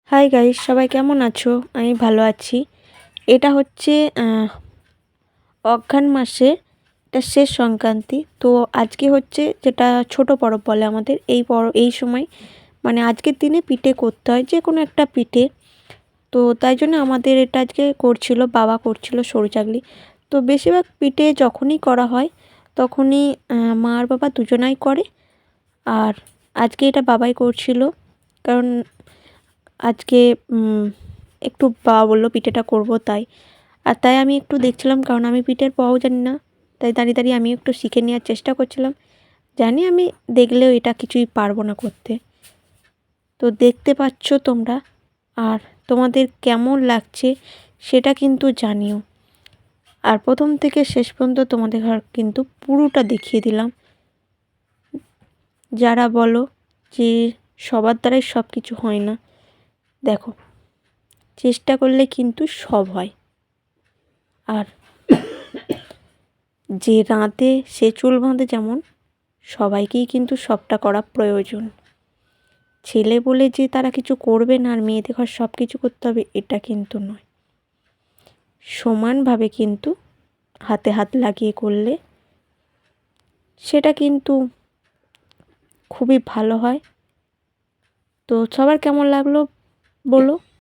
Hi guys, সবাই কেমন আছো? আমি ভালো আছি। এটা হচ্ছে অঘ্রান মাসের এটা শেষ সংক্রান্তি। তো আজকে হচ্ছে যেটা ছোট পরব বলে আমাদের, এই সময় মানে আজকের দিনে পিঠে করতে হয়, যে কোনো একটা পিঠে। তো তাই জন্য আমাদের এটা আজকে করছিল, বাবা করছিল সরু চাগলি। তো বেশিরভাগ পিঠে যখনই করা হয় তখনই মা আর বাবা দুজনাই করে। আর আজকে এটা বাবাই করছিল, কারণ আজকে একটু বাবা বললো পিঠেটা করব তাই। আর তাই আমি একটু দেখছিলাম, কারণ আমি পিঠের পাও জানি না। তাই দাঁড়িয়ে দাঁড়িয়ে আমি একটু শিখে নেওয়ার চেষ্টা করছিলাম। জানি আমি দেখলেও এটা কিছুই পারবো না করতে। তো দেখতে পাচ্ছ তোমরা, আর তোমাদের কেমন লাগছে সেটা কিন্তু জানিও। আর প্রথম থেকে শেষ পর্যন্ত তোমাদের কিন্তু পুরোটা দেখিয়ে দিলাম। যারা বলো যে সবার দ্বারাই সব কিছু হয় না, দেখো, চেষ্টা করলে কিন্তু সব হয়। আর যে রাঁধে সে চুল বাঁধে, যেমন সবাইকেই কিন্তু সবটা করা প্রয়োজন। ছেলে বলে যে তারা কিছু করবে না আর মেয়েদের ঘর সব কিছু করতে হবে, এটা কিন্তু নয়। সমানভাবে কিন্তু হাতে হাত লাগিয়ে করলে সেটা কিন্তু খুবই ভালো হয়। তো সবার কেমন লাগলো বলো।